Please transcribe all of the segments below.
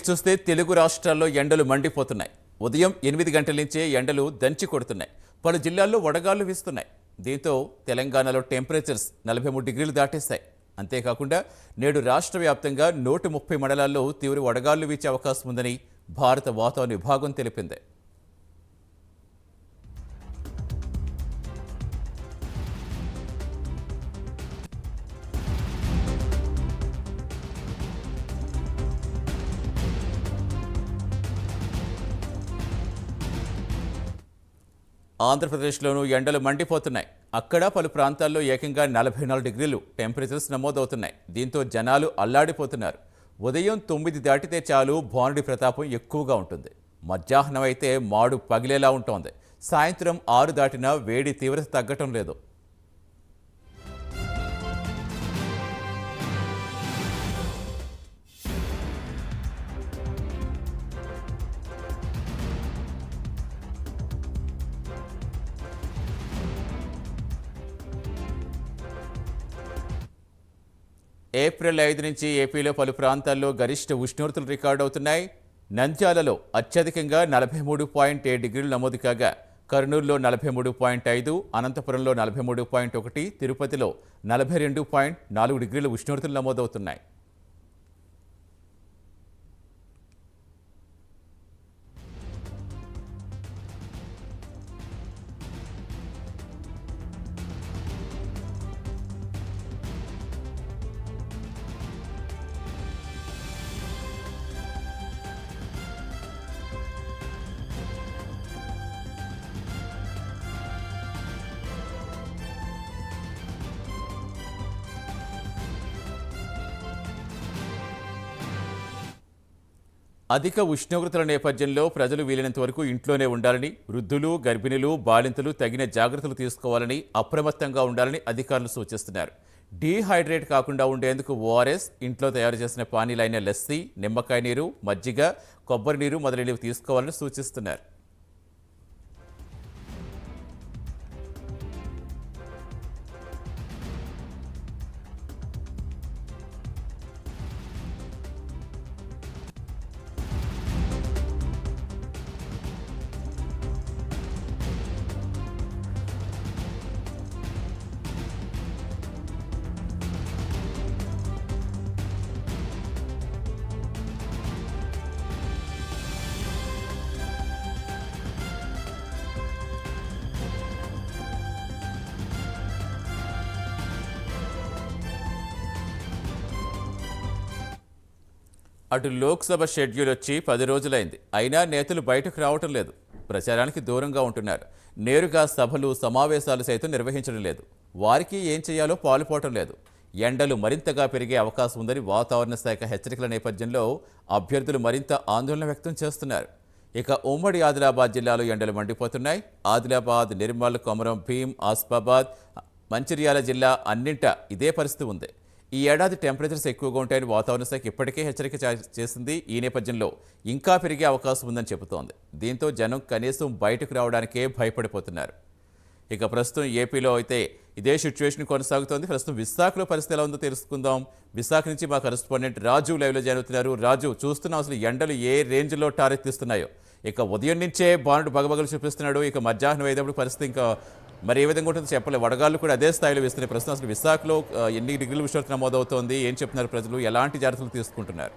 చూస్తే తెలుగు రాష్ట్రాల్లో ఎండలు మండిపోతున్నాయి. ఉదయం 8 గంటల నుంచే ఎండలు దంచి కొడుతున్నాయి. పలు జిల్లాల్లో వడగాళ్లు వీస్తున్నాయి. దీంతో తెలంగాణలో టెంపరేచర్స్ 43 డిగ్రీలు దాటేశాయి. అంతేకాకుండా నేడు రాష్ట్ర వ్యాప్తంగా 130 మండలాల్లో తీవ్ర వడగాళ్లు వీచే అవకాశం ఉందని భారత వాతావరణ విభాగం తెలిపింది. ఆంధ్రప్రదేశ్లోనూ ఎండలు మండిపోతున్నాయి. అక్కడ పలు ప్రాంతాల్లో ఏకంగా 44 డిగ్రీలు టెంపరేచర్స్ నమోదవుతున్నాయి. దీంతో జనాలు అల్లాడిపోతున్నారు. ఉదయం 9 దాటితే చాలు భానుడి ప్రతాపం ఎక్కువగా ఉంటుంది. మధ్యాహ్నం అయితే మాడు పగిలేలా ఉంటోంది. సాయంత్రం 6 దాటినా వేడి తీవ్రత తగ్గటం లేదు. ఏప్రిల్ 5 నుంచి ఏపీలో పలు ప్రాంతాల్లో గరిష్ట ఉష్ణోగ్రతలు రికార్డు అవుతున్నాయి. నంద్యాలలో అత్యధికంగా 43.7 డిగ్రీలు నమోదు కాగా కర్నూలులో 43.5, అనంతపురంలో 43.1, తిరుపతిలో 42.4 డిగ్రీల ఉష్ణోగ్రతలు నమోదవుతున్నాయి. అధిక ఉష్ణోగ్రతల నేపథ్యంలో ప్రజలు వీలైనంత వరకు ఇంట్లోనే ఉండాలని, వృద్ధులు, గర్భిణులు, బాలింతలు తగిన జాగ్రత్తలు తీసుకోవాలని, అప్రమత్తంగా ఉండాలని అధికారులు సూచిస్తున్నారు. డీహైడ్రేట్ కాకుండా ఉండేందుకు ఓఆర్ఎస్, ఇంట్లో తయారు చేసిన పానీలైన లస్సీ, నిమ్మకాయ నీరు, మజ్జిగ, కొబ్బరి నీరు మొదలైనవి తీసుకోవాలని సూచిస్తున్నారు. అటు లోక్సభ షెడ్యూల్ వచ్చి 10 రోజులైంది. అయినా నేతలు బయటకు రావటం లేదు. ప్రచారానికి దూరంగా ఉంటున్నారు. నేరుగా సభలు, సమావేశాలు సైతం నిర్వహించడం లేదు. వారికి ఏం చేయాలో పాలుపోవటం లేదు. ఎండలు మరింతగా పెరిగే అవకాశం ఉందని వాతావరణ శాఖ హెచ్చరికల నేపథ్యంలో అభ్యర్థులు మరింత ఆందోళన వ్యక్తం చేస్తున్నారు. ఇక ఉమ్మడి ఆదిలాబాద్ జిల్లాలో ఎండలు మండిపోతున్నాయి. ఆదిలాబాద్, నిర్మల్, కొమరం భీం, ఆసిఫాబాద్, మంచిర్యాల జిల్లా అన్నింటా ఇదే పరిస్థితి ఉంది. ఈ ఏడాది టెంపరేచర్స్ ఎక్కువగా ఉంటాయని వాతావరణ శాఖ ఇప్పటికే హెచ్చరిక చేసింది. ఈ నేపథ్యంలో ఇంకా పెరిగే అవకాశం ఉందని చెబుతోంది. దీంతో జనం కనీసం బయటకు రావడానికే భయపడిపోతున్నారు. ఇక ప్రస్తుతం ఏపీలో అయితే ఇదే సిచ్యువేషన్ కొనసాగుతోంది. ప్రస్తుతం విశాఖలో పరిస్థితి ఎలా ఉందో తెలుసుకుందాం. విశాఖ నుంచి మా కరెస్పాండెంట్ రాజు లైవ్లో జాయిన్ అవుతున్నారు. రాజు, చూస్తున్నాం అసలు ఎండలు ఏ రేంజ్లో టారెత్తిస్తున్నాయో. ఇక ఉదయం నుంచే బాణుడు బగబగలు చూపిస్తున్నాడు. ఇక మధ్యాహ్నం అయ్యేటప్పుడు పరిస్థితి ఇంకా మరి ఏ విధంగా ఉంటుందో చెప్పలేదు. వడగాళ్ళు కూడా అదే స్థాయిలో వేస్తున్నాయి. ప్రస్తుతం అసలు విశాఖలో ఎన్ని డిగ్రీల ఉష్ణోగ్రత నమోదవుతోంది, ఏం చెప్తున్నారు ప్రజలు, ఎలాంటి జాగ్రత్తలు తీసుకుంటున్నారు?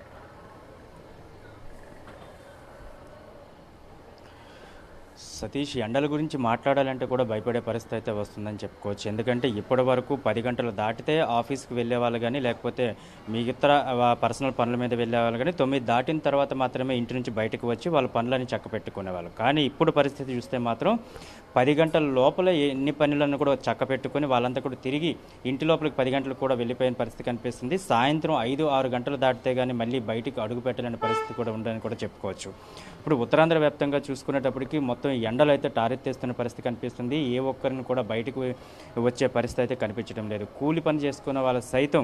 సతీష్, ఎండల గురించి మాట్లాడాలంటే కూడా భయపడే పరిస్థితి అయితే వస్తుందని చెప్పుకోవచ్చు. ఎందుకంటే ఇప్పటి వరకు 10 గంటలు దాటితే ఆఫీస్కి వెళ్ళే వాళ్ళు కానీ, లేకపోతే మిగతా పర్సనల్ పనుల మీద వెళ్ళే వాళ్ళు కానీ 9 దాటిన తర్వాత మాత్రమే ఇంటి నుంచి బయటకు వచ్చి వాళ్ళ పనులని చక్కపెట్టుకునేవాళ్ళు. కానీ ఇప్పుడు పరిస్థితి చూస్తే మాత్రం 10 గంటల లోపల ఎన్ని పనులను కూడా చక్కపెట్టుకొని వాళ్ళంతా కూడా తిరిగి ఇంటి లోపలికి 10 గంటలకు కూడా వెళ్ళిపోయిన పరిస్థితి కనిపిస్తుంది. సాయంత్రం 5-6 గంటలు దాటితే కానీ మళ్ళీ బయటికి అడుగు పెట్టలేని పరిస్థితి కూడా ఉందని కూడా చెప్పుకోవచ్చు. ఇప్పుడు ఉత్తరాంధ్ర వ్యాప్తంగా చూసుకునేటప్పటికి మొత్తం ఎండలు అయితే టారెత్తేస్తున్న పరిస్థితి కనిపిస్తుంది. ఏ ఒక్కరిని కూడా బయటకు వచ్చే పరిస్థితి అయితే కనిపించడం లేదు. కూలి పని చేసుకున్న వాళ్ళు సైతం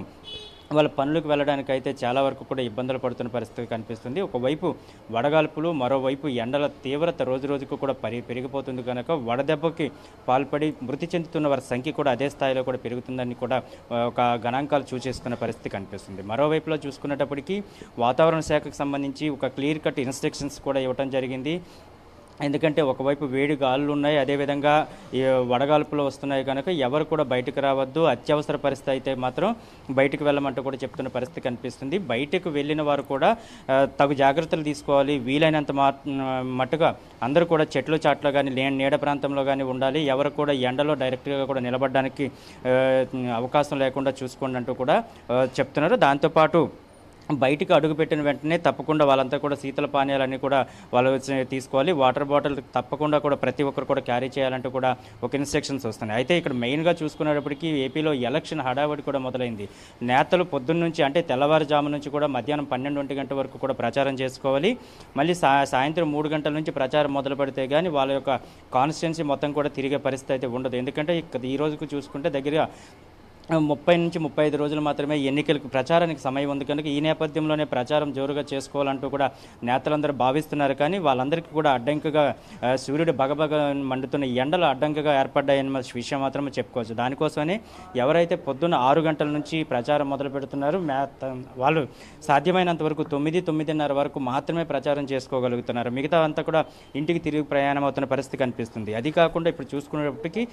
వాళ్ళ పనులకు వెళ్ళడానికి అయితే చాలా వరకు కూడా ఇబ్బందులు పడుతున్న పరిస్థితి కనిపిస్తుంది. ఒకవైపు వడగాల్పులు, మరోవైపు ఎండల తీవ్రత రోజురోజుకు కూడా పెరిగిపోతుంది కనుక వడదెబ్బకి పాల్పడి మృతి చెందుతున్న వారి సంఖ్య కూడా అదే స్థాయిలో కూడా పెరుగుతుందని కూడా ఒక గణాంకాలు సూచిస్తున్న పరిస్థితి కనిపిస్తుంది. మరోవైపులో చూసుకునేటప్పటికీ వాతావరణ శాఖకు సంబంధించి ఒక క్లియర్ కట్ ఇన్స్ట్రక్షన్స్ కూడా ఇవ్వడం జరిగింది. ఎందుకంటే ఒకవైపు వేడి గాలులు ఉన్నాయి, అదేవిధంగా ఈ వడగాల్పులు వస్తున్నాయి కనుక ఎవరు కూడా బయటకు రావద్దు, అత్యవసర పరిస్థితి అయితే మాత్రం బయటకు వెళ్ళమంటూ కూడా చెప్తున్న పరిస్థితి కనిపిస్తుంది. బయటకు వెళ్ళిన వారు కూడా తగు జాగ్రత్తలు తీసుకోవాలి. వీలైనంత మట్టుగా అందరూ కూడా చెట్లు చాట్లో కానీ నీడ ప్రాంతంలో కానీ ఉండాలి. ఎవరు కూడా ఎండలో డైరెక్ట్గా కూడా నిలబడడానికి అవకాశం లేకుండా చూసుకోండి అంటూ కూడా చెప్తున్నారు. దాంతోపాటు బయటికి అడుగుపెట్టిన వెంటనే తప్పకుండా వాళ్ళంతా కూడా శీతల పానీయాలన్నీ కూడా వాళ్ళు తీసుకోవాలి. వాటర్ బాటిల్ తప్పకుండా కూడా ప్రతి ఒక్కరు కూడా క్యారీ చేయాలంటూ కూడా ఒక ఇన్స్ట్రక్షన్స్ వస్తున్నాయి. అయితే ఇక్కడ మెయిన్గా చూసుకునేటప్పటికీ ఏపీలో ఎలక్షన్ హడావడి కూడా మొదలైంది. నేతలు పొద్దున్న నుంచి అంటే తెల్లవారుజాము నుంచి కూడా మధ్యాహ్నం 12 గంటల వరకు కూడా ప్రచారం చేసుకోవాలి. మళ్ళీ సాయంత్రం 3 గంటల నుంచి ప్రచారం మొదలు పెడితే కానీ వాళ్ళ యొక్క కాన్స్టిట్యున్సీ మొత్తం కూడా తిరిగే పరిస్థితి అయితే ఉండదు. ఎందుకంటే ఈ రోజుకు చూసుకుంటే దగ్గరగా 30 నుంచి 35 రోజులు మాత్రమే ఎన్నికలకు ప్రచారానికి సమయం ఉంది కనుక ఈ నేపథ్యంలోనే ప్రచారం జోరుగా చేసుకోవాలంటూ కూడా నేతలందరూ భావిస్తున్నారు. కానీ వాళ్ళందరికీ కూడా అడ్డంకిగా సూర్యుడు బగబగ మండుతున్న ఎండలు అడ్డంకిగా ఏర్పడ్డాయన్న విషయం మాత్రమే చెప్పుకోవచ్చు. దానికోసమని ఎవరైతే పొద్దున్న 6 గంటల నుంచి ప్రచారం మొదలు పెడుతున్నారో వాళ్ళు సాధ్యమైనంత వరకు 9-9:30 వరకు మాత్రమే ప్రచారం చేసుకోగలుగుతున్నారు. మిగతా అంతా కూడా ఇంటికి తిరిగి ప్రయాణం అవుతున్న పరిస్థితి కనిపిస్తుంది. అది కాకుండా ఇప్పుడు చూసుకునేటప్పటికీ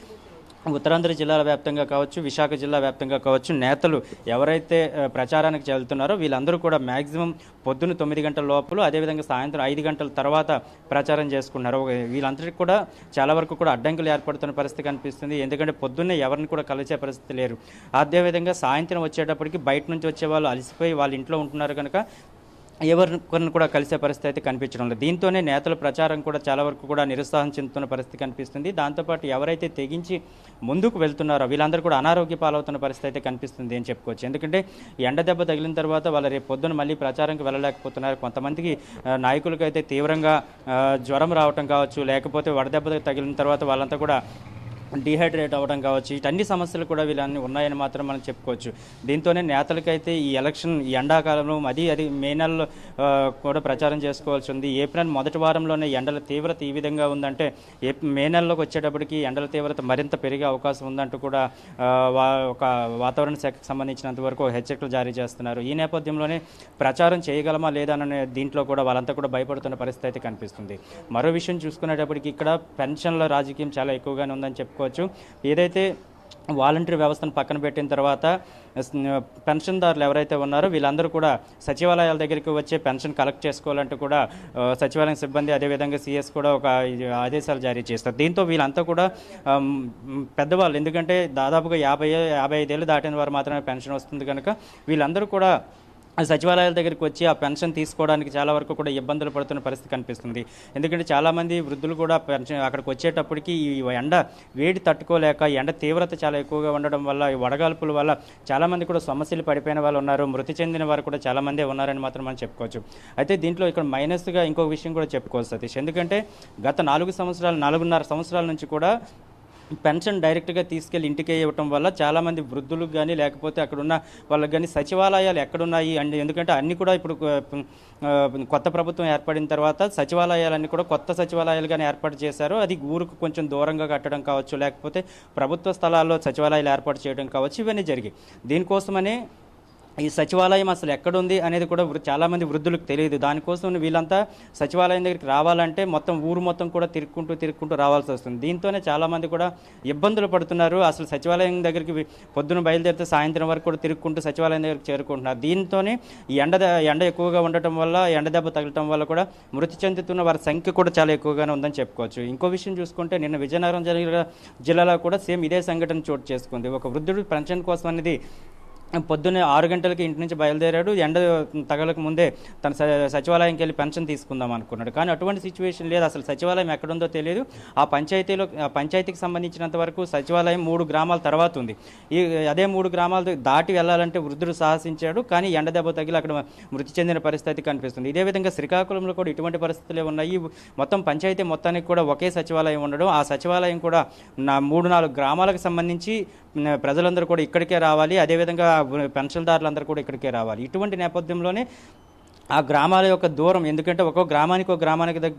ఉత్తరాంధ్ర జిల్లాల వ్యాప్తంగా కావచ్చు, విశాఖ జిల్లా వ్యాప్తంగా కావచ్చు, నేతలు ఎవరైతే ప్రచారానికి వెళ్తున్నారో వీళ్ళందరూ కూడా మ్యాక్సిమం పొద్దున్న 9 గంటల లోపల, అదేవిధంగా సాయంత్రం 5 గంటల తర్వాత ప్రచారం చేసుకున్నారు. వీళ్ళందరికీ కూడా చాలా వరకు కూడా అడ్డంకులు ఏర్పడుతున్న పరిస్థితి కనిపిస్తుంది. ఎందుకంటే పొద్దున్నే ఎవరిని కూడా కలిసే పరిస్థితి లేరు. అదేవిధంగా సాయంత్రం వచ్చేటప్పటికి బయట నుంచి వచ్చే వాళ్ళు అలసిపోయి వాళ్ళ ఇంట్లో ఉంటున్నారు కనుక ఎవరిని కూడా కలిసే పరిస్థితి అయితే కనిపించడం లేదు. దీంతోనే నేతల ప్రచారం కూడా చాలా వరకు కూడా నిరుత్సాహం చెందుతున్న పరిస్థితి కనిపిస్తుంది. దాంతోపాటు ఎవరైతే తెగించి ముందుకు వెళ్తున్నారో వీళ్ళందరూ కూడా అనారోగ్య పాలవుతున్న పరిస్థితి అయితే కనిపిస్తుంది అని చెప్పుకోవచ్చు. ఎందుకంటే ఎండ దెబ్బ తగిలిన తర్వాత వాళ్ళు రేపు పొద్దున మళ్ళీ ప్రచారంకి వెళ్ళలేకపోతున్నారు. కొంతమందికి నాయకులకు అయితే తీవ్రంగా జ్వరం రావటం కావచ్చు, లేకపోతే వడదెబ్బ తగిలిన తర్వాత వాళ్ళంతా కూడా డీహైడ్రేట్ అవ్వడం కావచ్చు, ఇటన్ని సమస్యలు కూడా వీళ్ళన్నీ ఉన్నాయని మాత్రం మనం చెప్పుకోవచ్చు. దీంతోనే నేతలకైతే ఈ ఎలక్షన్ ఈ ఎండాకాలంలో అది మే నెలలో కూడా ప్రచారం చేసుకోవాల్సి ఉంది. ఏప్రిల్ మొదటి వారంలోనే ఎండల తీవ్రత ఈ విధంగా ఉందంటే మే నెలలోకి వచ్చేటప్పటికి ఎండల తీవ్రత మరింత పెరిగే అవకాశం ఉందంటూ కూడా ఒక వాతావరణ శాఖకు సంబంధించినంత వరకు హెచ్చరికలు జారీ చేస్తున్నారు. ఈ నేపథ్యంలోనే ప్రచారం చేయగలమా లేదా అనే దీంట్లో కూడా వాళ్ళంతా కూడా భయపడుతున్న పరిస్థితి అయితే కనిపిస్తుంది. మరో విషయం చూసుకునేటప్పటికి ఇక్కడ పెన్షన్ల రాజకీయం చాలా ఎక్కువగానే ఉందని చెప్పుకోవచ్చు. ఏదైతే వాలంటరీ వ్యవస్థను పక్కన పెట్టిన తర్వాత పెన్షన్దారులు ఎవరైతే ఉన్నారో వీళ్ళందరూ కూడా సచివాలయాల దగ్గరికి వచ్చే పెన్షన్ కలెక్ట్ చేసుకోవాలంటూ కూడా సచివాలయం సిబ్బంది అదేవిధంగా సిఎస్ కూడా ఒక ఆదేశాలు జారీ చేస్తారు. దీంతో వీళ్ళంతా కూడా పెద్దవాళ్ళు, ఎందుకంటే దాదాపుగా 55 ఏళ్ళు దాటిన వారు మాత్రమే పెన్షన్ వస్తుంది కనుక వీళ్ళందరూ కూడా సచివాలయాల దగ్గరికి వచ్చి ఆ పెన్షన్ తీసుకోవడానికి చాలా వరకు కూడా ఇబ్బందులు పడుతున్న పరిస్థితి కనిపిస్తుంది. ఎందుకంటే చాలామంది వృద్ధులు కూడా పెన్షన్ అక్కడికి వచ్చేటప్పటికి ఈ ఎండ వేడి తట్టుకోలేక ఎండ తీవ్రత చాలా ఎక్కువగా ఉండడం వల్ల ఈ వడగాల్పుల వల్ల చాలామంది కూడా సమస్యలు పడిపోయిన వాళ్ళు ఉన్నారు, మృతి చెందిన వారు కూడా చాలామంది ఉన్నారని మాత్రం మనం చెప్పుకోవచ్చు. అయితే దీంట్లో ఇక్కడ మైనస్గా ఇంకొక విషయం కూడా చెప్పుకోవచ్చు సతీష్. ఎందుకంటే గత 4.5 సంవత్సరాల నుంచి కూడా పెన్షన్ డైరెక్ట్గా తీసుకెళ్ళి ఇంటికే ఇవ్వటం వల్ల చాలామంది వృద్ధులకు కానీ లేకపోతే అక్కడున్న వాళ్ళకి కానీ సచివాలయాలు ఎక్కడున్నాయి అండి, ఎందుకంటే అన్నీ కూడా ఇప్పుడు కొత్త ప్రభుత్వం ఏర్పడిన తర్వాత సచివాలయాలన్నీ కూడా కొత్త సచివాలయాలు కానీ ఏర్పాటు చేశారు. అది ఊరుకు కొంచెం దూరంగా కట్టడం కావచ్చు, లేకపోతే ప్రభుత్వ స్థలాల్లో సచివాలయాలు ఏర్పాటు చేయడం కావచ్చు, ఇవన్నీ జరిగాయి. దీనికోసమనే ఈ సచివాలయం అసలు ఎక్కడుంది అనేది కూడా చాలామంది వృద్ధులకు తెలియదు. దానికోసం వీళ్ళంతా సచివాలయం దగ్గరికి రావాలంటే మొత్తం ఊరు మొత్తం కూడా తిరుక్కుంటూ రావాల్సి వస్తుంది. దీంతోనే చాలామంది కూడా ఇబ్బందులు పడుతున్నారు. అసలు సచివాలయం దగ్గరికి పొద్దున బయలుదేరితే సాయంత్రం వరకు కూడా తిరుక్కుంటూ సచివాలయం దగ్గరికి చేరుకుంటున్నారు. దీంతోనే ఈ ఎండ ఎక్కువగా ఉండటం వల్ల, ఎండ దెబ్బ తగలటం వల్ల కూడా మృతి చెందుతున్న వారి సంఖ్య కూడా చాలా ఎక్కువగానే ఉందని చెప్పుకోవచ్చు. ఇంకో విషయం చూసుకుంటే నిన్న విజయనగరం జిల్లాలో కూడా సేమ్ ఇదే సంఘటన చోటు చేసుకుంది. ఒక వృద్ధుడు పెన్షన్ కోసం అనేది పొద్దున్నే 6 గంటలకి ఇంటి నుంచి బయలుదేరాడు. ఎండ తగలక ముందే తన సచివాలయంకి వెళ్ళి పెన్షన్ తీసుకుందాం అనుకున్నాడు. కానీ అటువంటి సిచ్యువేషన్ లేదు. అసలు సచివాలయం ఎక్కడుందో తెలియదు. ఆ పంచాయతీకి సంబంధించినంత వరకు సచివాలయం 3 గ్రామాల తర్వాత ఉంది. అదే 3 గ్రామాలు దాటి వెళ్ళాలంటే వృద్ధుడు సాహసించాడు. కానీ ఎండ దెబ్బ తగిలి అక్కడ మృతి చెందిన పరిస్థితి కనిపిస్తుంది. ఇదే విధంగా శ్రీకాకుళంలో కూడా ఇటువంటి పరిస్థితులే ఉన్నాయి. మొత్తం పంచాయతీ మొత్తానికి కూడా ఒకే సచివాలయం ఉండడం, ఆ సచివాలయం కూడా 3-4 గ్రామాలకు సంబంధించి ప్రజలందరూ కూడా ఇక్కడికే రావాలి. అదేవిధంగా పెన్షన్దారులందరూ కూడా ఇక్కడికే రావాలి. ఇటువంటి నేపథ్యంలోనే ఆ గ్రామాల యొక్క దూరం, ఎందుకంటే ఒక్కొక్క గ్రామానికి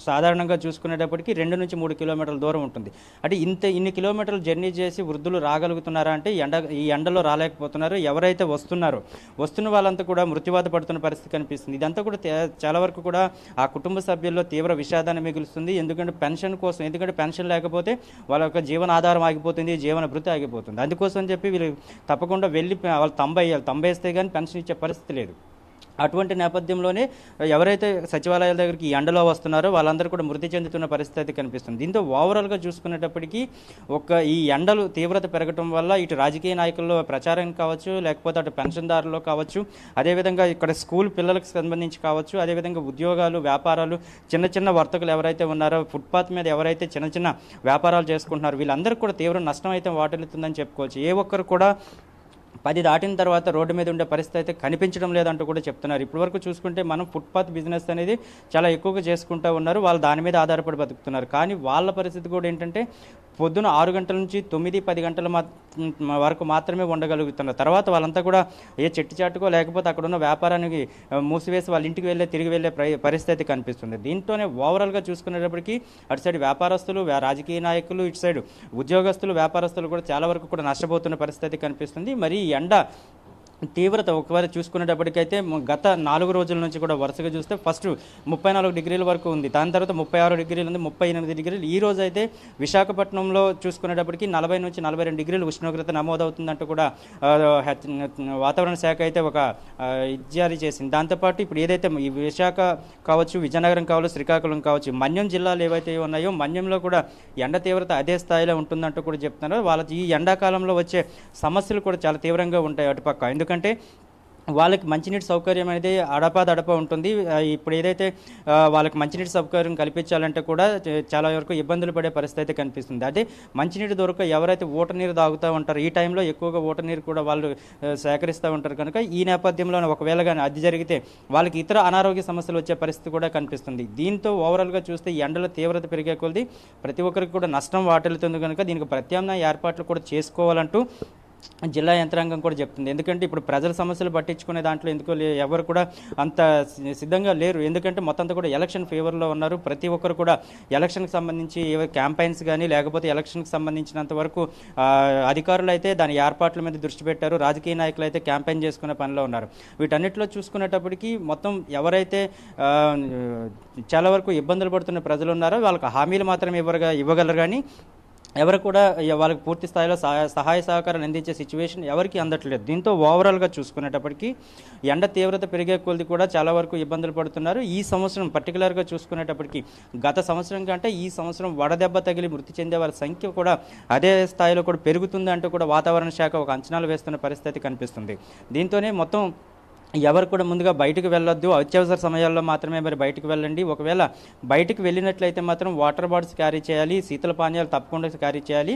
సాధారణంగా చూసుకునేటప్పటికి 2 నుంచి 3 కిలోమీటర్ల దూరం ఉంటుంది. అంటే ఇన్ని కిలోమీటర్లు జర్నీ చేసి వృద్ధులు రాగలుగుతున్నారా అంటే ఈ ఎండలో రాలేకపోతున్నారు. ఎవరైతే వస్తున్న వాళ్ళంతా కూడా మృత్యువాత పడుతున్న పరిస్థితి కనిపిస్తుంది. ఇదంతా కూడా చాలా వరకు కూడా ఆ కుటుంబ సభ్యుల్లో తీవ్ర విషాదాన్ని మిగులుస్తుంది. ఎందుకంటే పెన్షన్ లేకపోతే వాళ్ళ యొక్క జీవనాధారం ఆగిపోతుంది, జీవన భృతి ఆగిపోతుంది. అందుకోసం చెప్పి వీళ్ళు తప్పకుండా వెళ్ళి వాళ్ళు తంబేస్తే కానీ పెన్షన్ ఇచ్చే పరిస్థితి లేదు. అటువంటి నేపథ్యంలోనే ఎవరైతే సచివాలయాల దగ్గరికి ఈ ఎండలో వస్తున్నారో వాళ్ళందరూ కూడా మృతి చెందుతున్న పరిస్థితి కనిపిస్తుంది. దీంతో ఓవరాల్గా చూసుకునేటప్పటికీ ఈ ఎండలు తీవ్రత పెరగడం వల్ల ఇటు రాజకీయ నాయకుల్లో ప్రచారం కావచ్చు, లేకపోతే అటు పెన్షన్దారుల్లో కావచ్చు, అదేవిధంగా ఇక్కడ స్కూల్ పిల్లలకు సంబంధించి కావచ్చు, అదేవిధంగా ఉద్యోగాలు, వ్యాపారాలు, చిన్న వర్తకులు ఎవరైతే ఉన్నారో, ఫుట్పాత్ మీద ఎవరైతే చిన్న వ్యాపారాలు చేసుకుంటున్నారో వీళ్ళందరికీ కూడా తీవ్ర నష్టం అయితే వాటిల్లుతుందని చెప్పుకోవచ్చు. ఏ ఒక్కరు కూడా 10 దాటిన తర్వాత రోడ్డు మీద ఉండే పరిస్థితి అయితే కనిపించడం లేదంటూ కూడా చెప్తున్నారు. ఇప్పటివరకు చూసుకుంటే మనం ఫుట్పాత్ బిజినెస్ అనేది చాలా ఎక్కువగా చేసుకుంటూ ఉన్నారు, వాళ్ళు దాని మీద ఆధారపడి బతుకుతున్నారు. కానీ వాళ్ళ పరిస్థితి కూడా ఏంటంటే పొద్దున 6 గంటల నుంచి 9-10 గంటల వరకు మాత్రమే ఉండగలుగుతున్నారు. తర్వాత వాళ్ళంతా కూడా ఏ చెట్టు చాటుకో లేకపోతే అక్కడ ఉన్న వ్యాపారానికి మూసివేసి వాళ్ళ ఇంటికి తిరిగి వెళ్ళే పరిస్థితి కనిపిస్తుంది. దీంతోనే ఓవరాల్గా చూసుకునేటప్పటికీ అటు సైడ్ వ్యాపారస్తులు, రాజకీయ నాయకులు, ఇటు సైడ్ ఉద్యోగస్తులు, వ్యాపారస్తులు కూడా చాలా వరకు కూడా నష్టపోతున్న పరిస్థితి కనిపిస్తుంది. మరి ఎండ తీవ్రత ఒకవేళ చూసుకునేటప్పటికైతే గత 4 రోజుల నుంచి కూడా వరుసగా చూస్తే ఫస్ట్ 34 డిగ్రీల వరకు ఉంది, దాని తర్వాత 36 డిగ్రీలు ఉంది, 38 డిగ్రీలు. ఈ రోజు అయితే విశాఖపట్నంలో చూసుకునేటప్పటికి 40 నుంచి 42 డిగ్రీలు ఉష్ణోగ్రత నమోదవుతుందంటూ కూడా వాతావరణ శాఖ అయితే ఒక జారీ చేసింది. దాంతోపాటు ఇప్పుడు ఏదైతే ఈ విశాఖ కావచ్చు, విజయనగరం కావచ్చు, శ్రీకాకుళం కావచ్చు, మన్యం జిల్లాలు ఏవైతే ఉన్నాయో మన్యంలో కూడా ఎండ తీవ్రత అదే స్థాయిలో ఉంటుందంటూ కూడా చెప్తున్నారు. వాళ్ళకి ఈ ఎండాకాలంలో వచ్చే సమస్యలు కూడా చాలా తీవ్రంగా ఉంటాయి అటుపక్క. ఎందుకంటే వాళ్ళకి మంచినీటి సౌకర్యం అనేది అడపా ఉంటుంది. ఇప్పుడు ఏదైతే వాళ్ళకి మంచినీటి సౌకర్యం కల్పించాలంటే కూడా చాలా వరకు ఇబ్బందులు పడే పరిస్థితి కనిపిస్తుంది. అదే మంచినీటి దొరక ఎవరైతే ఊట నీరు తాగుతూ ఉంటారో ఈ టైంలో ఎక్కువగా ఊట నీరు కూడా వాళ్ళు సేకరిస్తూ ఉంటారు కనుక ఈ నేపథ్యంలో ఒకవేళ కానీ అది జరిగితే వాళ్ళకి ఇతర అనారోగ్య సమస్యలు వచ్చే పరిస్థితి కూడా కనిపిస్తుంది. దీంతో ఓవరాల్గా చూస్తే ఎండల తీవ్రత పెరిగే కొద్దీ ప్రతి ఒక్కరికి కూడా నష్టం వాటిల్లుతుంది కనుక దీనికి ప్రత్యామ్నాయ ఏర్పాట్లు కూడా చేసుకోవాలంటూ జిల్లా యంత్రాంగం కూడా చెప్తుంది. ఎందుకంటే ఇప్పుడు ప్రజల సమస్యలు పట్టించుకునే దాంట్లో ఎవరు కూడా అంత సిద్ధంగా లేరు. ఎందుకంటే మొత్తం కూడా ఎలక్షన్ ఫేవర్లో ఉన్నారు. ప్రతి ఒక్కరు కూడా ఎలక్షన్కి సంబంధించి క్యాంపెయిన్స్ కానీ లేకపోతే ఎలక్షన్కి సంబంధించినంత వరకు అధికారులు అయితే దాని ఏర్పాట్ల మీద దృష్టి పెట్టారు, రాజకీయ నాయకులు అయితే క్యాంపెయిన్ చేసుకునే పనిలో ఉన్నారు. వీటన్నిటిలో చూసుకునేటప్పటికీ మొత్తం ఎవరైతే చాలా వరకు ఇబ్బందులు పడుతున్న ప్రజలు ఉన్నారో వాళ్ళకి హామీలు మాత్రం ఇవ్వగలరు కానీ ఎవరు కూడా వాళ్ళకి పూర్తి స్థాయిలో సహాయ సహకారాలు అందించే సిచ్యువేషన్ ఎవరికి అందట్లేదు. దీంతో ఓవరాల్గా చూసుకునేటప్పటికీ ఎండ తీవ్రత పెరిగే కొద్ది కూడా చాలా వరకు ఇబ్బందులు పడుతున్నారు. ఈ సంవత్సరం పర్టికులర్గా చూసుకునేటప్పటికీ గత సంవత్సరం కంటే ఈ సంవత్సరం వడదెబ్బ తగిలి మృతి చెందే వాళ్ళ సంఖ్య కూడా అదే స్థాయిలో కూడా పెరుగుతుంది అంటూ కూడా వాతావరణ శాఖ ఒక అంచనాలు వేస్తున్న పరిస్థితి కనిపిస్తుంది. దీంతోనే మొత్తం ఎవరు కూడా ముందుగా బయటకు వెళ్ళొద్దు, అత్యవసర సమయాల్లో మాత్రమే మరి బయటకు వెళ్ళండి. ఒకవేళ బయటకు వెళ్ళినట్లయితే మాత్రం వాటర్ బాటిల్స్ క్యారీ చేయాలి, శీతల పానీయాలు తప్పకుండా క్యారీ చేయాలి.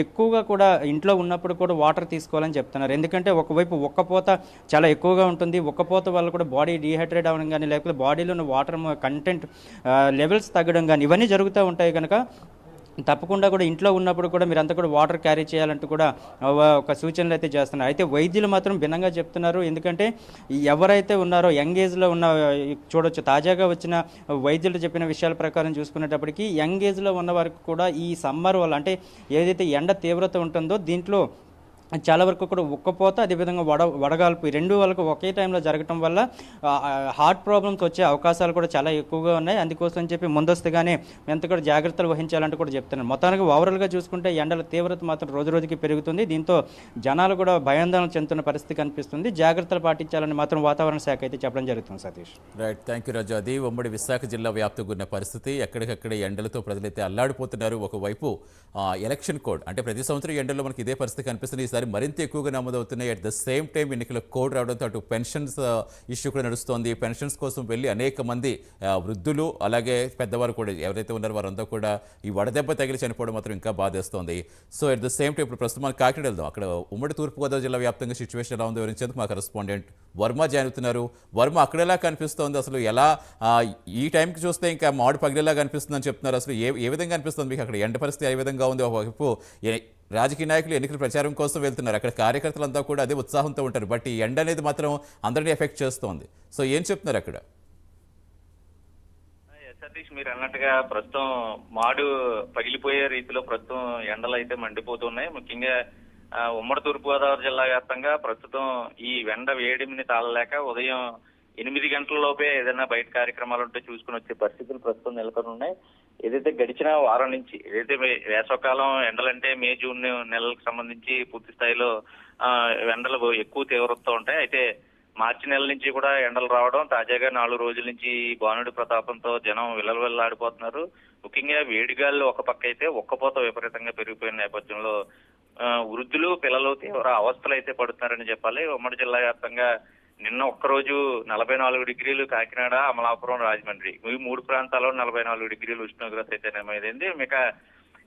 ఎక్కువగా కూడా ఇంట్లో ఉన్నప్పుడు కూడా వాటర్ తీసుకోవాలని చెప్తున్నారు. ఎందుకంటే ఒకవైపు ఉక్కపోత చాలా ఎక్కువగా ఉంటుంది, ఉక్కపోత వల్ల కూడా బాడీ డీహైడ్రేట్ అవ్వడం కానీ లేకపోతే బాడీలో ఉన్న వాటర్ కంటెంట్ లెవెల్స్ తగ్గడం కానీ ఇవన్నీ జరుగుతూ ఉంటాయి కనుక తప్పకుండా కూడా ఇంట్లో ఉన్నప్పుడు కూడా మీరంతా కూడా వాటర్ క్యారీ చేయాలంటూ కూడా ఒక సూచనలు అయితే చేస్తున్నారు. అయితే వైద్యులు మాత్రం భిన్నంగా చెప్తున్నారు. ఎందుకంటే ఎవరైతే ఉన్నారో యంగ్ ఏజ్లో ఉన్న చూడొచ్చు, తాజాగా వచ్చిన వైద్యులు చెప్పిన విషయాల ప్రకారం చూసుకునేటప్పటికీ యంగ్ ఏజ్లో ఉన్న వరకు కూడా ఈ సమ్మర్ వల్ల అంటే ఏదైతే ఎండ తీవ్రత ఉంటుందో దీంట్లో చాలా వరకు కూడా ఉక్కపోత అదేవిధంగా వడగాల్పు ఈ రెండు వాళ్ళకు ఒకే టైంలో జరగటం వల్ల హార్ట్ ప్రాబ్లమ్స్ వచ్చే అవకాశాలు కూడా చాలా ఎక్కువగా ఉన్నాయి. అందుకోసం చెప్పి ముందస్తుగానే ఎంత కూడా జాగ్రత్తలు వహించాలంటూ కూడా చెప్తున్నారు. మొత్తానికి ఓవరాల్గా చూసుకుంటే ఎండల తీవ్రత మాత్రం రోజు రోజుకి పెరుగుతుంది. దీంతో జనాలు కూడా భయాందోళన చెందుతున్న పరిస్థితి కనిపిస్తుంది. జాగ్రత్తలు పాటించాలని మాత్రం వాతావరణ శాఖ అయితే చెప్పడం జరుగుతుంది. సతీష్ రైట్, థ్యాంక్ యూ రాజు. అది ఉమ్మడి విశాఖ జిల్లా వ్యాప్తంగా ఉన్న పరిస్థితి. ఎక్కడికక్కడ ఎండలతో ప్రజలైతే అల్లాడిపోతున్నారు. ఒకవైపు ఎలక్షన్ కోడ్ అంటే ప్రతి సంవత్సరం ఎండల్లో మనకి ఇదే పరిస్థితి కనిపిస్తుంది. ఈసారి మరింత ఎక్కువగా నమోదవుతున్నాయి. అట్ ద సేమ్ టైం ఎన్నికల కోడ్ రావడంతో అటు పెన్షన్స్ ఇష్యూ కూడా నడుస్తోంది. పెన్షన్స్ కోసం వెళ్ళి అనేక మంది వృద్ధులు అలాగే పెద్దవారు కూడా ఎవరైతే ఉన్నారో వారంతా కూడా ఈ వడదెబ్బ తగిలి చనిపోవడం మాత్రం ఇంకా బాధేస్తోంది. So at the same time ఇప్పుడు ప్రస్తుతం మనం కాకినాడ వెళ్దాం. అక్కడ ఉమ్మడి తూర్పుగోదావరి జిల్లా వ్యాప్తంగా సిచ్యువేషన్ ఎలా ఉందో వివరించేందుకు మా కరెస్పాండెంట్ వర్మ జాయిన్ అవుతున్నారు. వర్మ, అక్కడ ఎలా కనిపిస్తోంది, అసలు ఎలా ఈ టైంకి చూస్తే ఇంకా మామిడి పగిలేలా కనిపిస్తుందని చెప్తున్నారు. అసలు ఏ విధంగా అనిపిస్తుంది మీకు అక్కడ ఎండ పరిస్థితి ఏ విధంగా ఉంది? ఒకవైపు రాజకీయ నాయకులు ఎన్నికల ప్రచారం కోసం వెళ్తున్నారు. అక్కడ కార్యకర్తలంతా కూడా అదే ఉత్సాహంతో ఉంటారు. బట్ ఈ ఎండ అనేది మాత్రం అందరినీ ఎఫెక్ట్ చేస్తోంది. సో ఏం చెప్తున్నారు అక్కడ? సతీష్, మీరు అన్నట్టుగా ప్రస్తుతం మాడు పగిలిపోయే రీతిలో ప్రస్తుతం ఎండలు అయితే మండిపోతున్నాయి. ముఖ్యంగా ఉమ్మడి తూర్పుగోదావరి జిల్లా వ్యాప్తంగా ప్రస్తుతం ఈ ఎండ వేడిమిని తాళలేక ఉదయం 8 గంటల లోపే ఏదైనా బయట కార్యక్రమాలు ఉంటే చూసుకుని వచ్చే పరిస్థితులు ప్రస్తుతం నెలకొని ఉన్నాయి. ఏదైతే గడిచిన వారం నుంచి ఏదైతే వేసవకాలం ఎండలంటే మే జూన్ నెలలకు సంబంధించి పూర్తి స్థాయిలో ఎండలు ఎక్కువ తీవ్రతతో ఉంటాయి. అయితే మార్చి నెల నుంచి కూడా ఎండలు రావడం, తాజాగా 4 రోజుల నుంచి బాణుడి ప్రతాపంతో జనం విలవిల్లాడిపోతున్నారు. ముఖ్యంగా వేడిగాళ్ళు ఒక పక్క అయితే ఒక్కపోత విపరీతంగా పెరిగిపోయిన నేపథ్యంలో వృద్ధులు పిల్లలు తీవ్ర అవస్థలు అయితే పడుతున్నారని చెప్పాలి. ఉమ్మడి జిల్లా వ్యాప్తంగా నిన్న ఒక్కరోజు 44 డిగ్రీలు కాకినాడ, అమలాపురం, రాజమండ్రి ఈ 3 ప్రాంతాల్లో 44 డిగ్రీలు ఉష్ణోగ్రత అయితే నమోదైంది.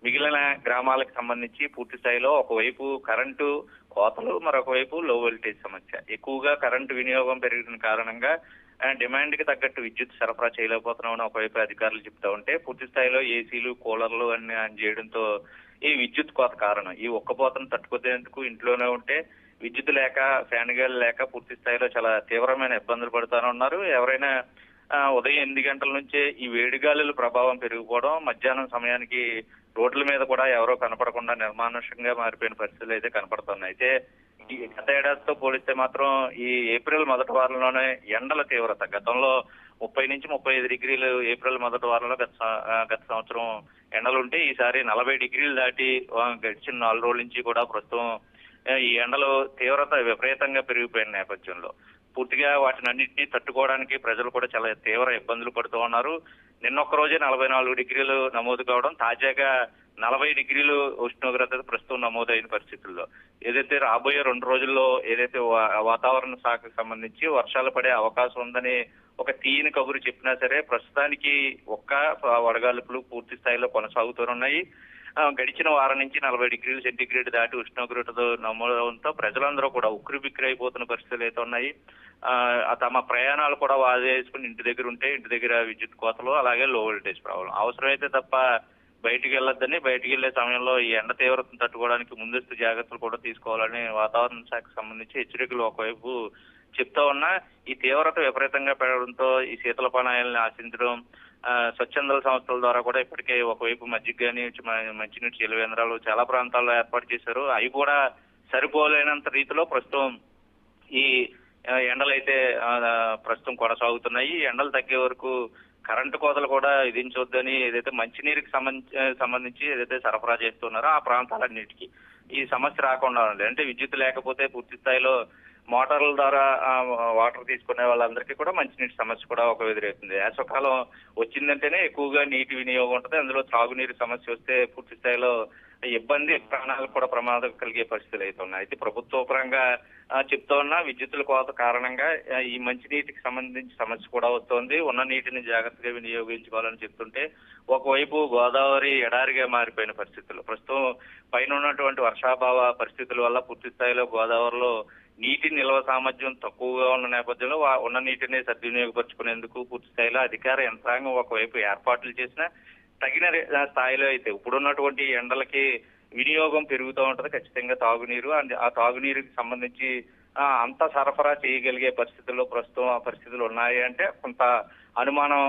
మిగిలిన గ్రామాలకు సంబంధించి పూర్తి స్థాయిలో ఒకవైపు కరెంటు కోతలు, మరొక వైపు లో వోల్టేజ్ సమస్య. ఎక్కువగా కరెంటు వినియోగం పెరిగిన కారణంగా డిమాండ్ కి తగ్గట్టు విద్యుత్ సరఫరా చేయలేకపోతున్నామని ఒకవైపు అధికారులు చెప్తా ఉంటే, పూర్తి స్థాయిలో ఏసీలు, కూలర్లు అన్ని ఆన్ చేయడంతో ఈ విద్యుత్ కోత కారణం. ఈ ఒక్కపోతను తట్టుకునేందుకు ఇంట్లోనే ఉంటే విద్యుత్ లేక, ఫ్యాన్ గాలి లేక పూర్తి స్థాయిలో చాలా తీవ్రమైన ఇబ్బందులు పడుతూనే ఎవరైనా ఉదయం 8 గంటల నుంచే ఈ వేడిగాలుల ప్రభావం పెరిగిపోవడం, మధ్యాహ్నం సమయానికి రోడ్ల మీద కూడా ఎవరో కనపడకుండా నిర్మానుష్యంగా మారిపోయిన పరిస్థితులు అయితే కనపడుతున్నాయి. అయితే ఈ గత ఏడాదితో పోలిస్తే మాత్రం ఈ ఏప్రిల్ మొదటి వారంలోనే ఎండల తీవ్రత గతంలో 30 నుంచి 35 డిగ్రీలు ఏప్రిల్ మొదటి వారంలో గత సంవత్సరం ఎండలుంటే ఈసారి 40 డిగ్రీలు దాటి గడిచిన 4 రోజుల నుంచి కూడా ప్రస్తుతం ఈ ఎండలు తీవ్రత విపరీతంగా పెరిగిపోయిన నేపథ్యంలో పూర్తిగా వాటిని అన్నింటినీ తట్టుకోవడానికి ప్రజలు కూడా చాలా తీవ్ర ఇబ్బందులు పడుతూ ఉన్నారు. నిన్నొక్క రోజే 44 డిగ్రీలు నమోదు కావడం, తాజాగా 40 డిగ్రీలు ఉష్ణోగ్రత ప్రస్తుతం నమోదైన పరిస్థితుల్లో ఏదైతే రాబోయే 2 రోజుల్లో ఏదైతే వాతావరణ శాఖకు సంబంధించి వర్షాలు పడే అవకాశం ఉందని ఒక తీయని కబురు చెప్పినా సరే ప్రస్తుతానికి వడగాలుపులు పూర్తి స్థాయిలో కొనసాగుతూన్నాయి. గడిచిన వారం నుంచి 40 డిగ్రీల సెంటీగ్రేడ్ దాటి ఉష్ణోగ్రతతో నమోదవడంతో ప్రజలందరూ కూడా ఉక్కిరి బిక్కిరి అయిపోతున్న పరిస్థితులు అయితే ఉన్నాయి. తమ ప్రయాణాలు కూడా వాయిదా వేసుకుని ఇంటి దగ్గర ఉంటే ఇంటి దగ్గర విద్యుత్ కోతలు, అలాగే లో వోల్టేజ్ ప్రాబ్లం. అవసరమైతే తప్ప బయటికి వెళ్ళొద్దని, బయటికి వెళ్లే సమయంలో ఈ ఎండ తీవ్రతను తట్టుకోవడానికి ముందస్తు జాగ్రత్తలు కూడా తీసుకోవాలని వాతావరణ శాఖకు సంబంధించి హెచ్చరికలు ఒకవైపు చెప్తా ఉన్నా, ఈ తీవ్రత విపరీతంగా పెరగడంతో ఈ శీతల పానీయాలను ఆశించడం, స్వచ్ఛంద సంస్థల ద్వారా కూడా ఇప్పటికే ఒకవైపు మజ్జిగ కానీ మంచినీటి చిలవేంద్రాలు చాలా ప్రాంతాల్లో ఏర్పాటు చేశారు. అవి కూడా సరిపోలేనంత రీతిలో ప్రస్తుతం ఈ ఎండలు అయితే ప్రస్తుతం కొనసాగుతున్నాయి. ఎండలు తగ్గే వరకు కరెంటు కోతలు కూడా విధించొద్దని ఏదైతే మంచినీరుకి సంబంధించి ఏదైతే సరఫరా చేస్తున్నారో ఆ ప్రాంతాలన్నిటికీ ఈ సమస్య రాకుండా ఉంది. అంటే విద్యుత్ లేకపోతే పూర్తి స్థాయిలో మోటార్ల ద్వారా వాటర్ తీసుకునే వాళ్ళందరికీ కూడా మంచినీటి సమస్య కూడా ఒక ఎదురవుతుంది. వేసవకాలం వచ్చిందంటేనే ఎక్కువగా నీటి వినియోగం ఉంటుంది. అందులో త్రాగునీరు సమస్య వస్తే పూర్తి స్థాయిలో ఇబ్బంది, ప్రాణాలకు కూడా ప్రమాదం కలిగే పరిస్థితులు అయితే ఉన్నాయి. అయితే ప్రభుత్వ పరంగా చెప్తా ఉన్నా విద్యుత్తుల కోత కారణంగా ఈ మంచినీటికి సంబంధించి సమస్య కూడా వస్తోంది. ఉన్న నీటిని జాగ్రత్తగా వినియోగించుకోవాలని చెప్తుంటే ఒకవైపు గోదావరి ఎడారిగా మారిపోయిన పరిస్థితులు, ప్రస్తుతం పైన ఉన్నటువంటి వర్షాభావ పరిస్థితుల వల్ల పూర్తి స్థాయిలో గోదావరిలో నీటి నిల్వ సామర్థ్యం తక్కువగా ఉన్న నేపథ్యంలో ఉన్న నీటిని సద్వినియోగపరుచుకునేందుకు పూర్తి స్థాయిలో అధికార యంత్రాంగం ఒకవైపు ఏర్పాట్లు చేసిన తగిన స్థాయిలో అయితే ఇప్పుడున్నటువంటి ఎండలకి వినియోగం పెరుగుతూ ఉంటది. ఖచ్చితంగా తాగునీరు అండ్ ఆ తాగునీరుకి సంబంధించి అంత సరఫరా చేయగలిగే పరిస్థితుల్లో ప్రస్తుతం ఆ పరిస్థితులు ఉన్నాయి అంటే కొంత అనుమానం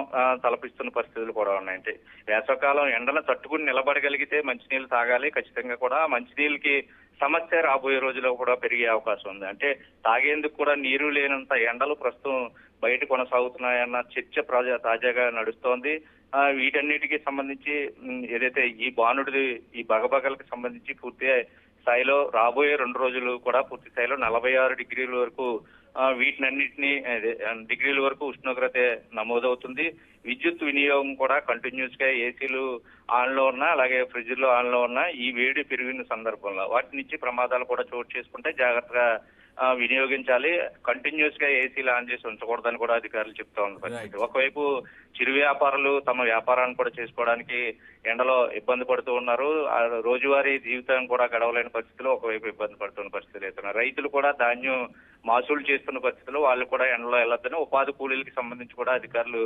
తలపిస్తున్న పరిస్థితులు కూడా ఉన్నాయి. అంటే వేసవకాలం ఎండను తట్టుకుని నిలబడగలిగితే మంచినీళ్ళు తాగాలి. ఖచ్చితంగా కూడా మంచినీళ్ళకి సమస్య రాబోయే రోజుల్లో కూడా పెరిగే అవకాశం ఉంది. అంటే తాగేందుకు కూడా నీరు లేనంత ఎండలు ప్రస్తుతం బయట కొనసాగుతున్నాయన్న చర్చ తాజాగా నడుస్తోంది. వీటన్నిటికీ సంబంధించి ఏదైతే ఈ బాణుడిది ఈ బగబగలకు సంబంధించి పూర్తి స్థాయిలో రాబోయే 2 రోజులు కూడా పూర్తి స్థాయిలో 46 డిగ్రీల వరకు వీటినన్నింటినీ డిగ్రీల వరకు ఉష్ణోగ్రత నమోదవుతుంది. విద్యుత్ వినియోగం కూడా కంటిన్యూస్ గా ఏసీలు ఆన్ లో ఉన్నా, అలాగే ఫ్రిడ్జ్లు ఆన్ లో ఉన్నా ఈ వేడి పెరిగిన సందర్భంలో వాటి నుంచి ప్రమాదాలు కూడా చోటు చేసుకుంటే జాగ్రత్తగా వినియోగించాలి. కంటిన్యూస్ గా ఏసీలు ఆన్ చేసి ఉంచకూడదని కూడా అధికారులు చెప్తా ఉన్నారు. ఒకవైపు చిరు వ్యాపారులు తమ వ్యాపారాన్ని కూడా చేసుకోవడానికి ఎండలో ఇబ్బంది పడుతూ ఉన్నారు. రోజువారీ జీవితం కూడా గడవలేని పరిస్థితుల్లో ఒకవైపు ఇబ్బంది పడుతున్న పరిస్థితులు అవుతున్నారు. రైతులు కూడా ధాన్యం మాసూలు చేస్తున్న పరిస్థితుల్లో వాళ్ళు కూడా ఎండలో వెళ్ళొద్దని ఉపాధి కూలీలకు సంబంధించి కూడా అధికారులు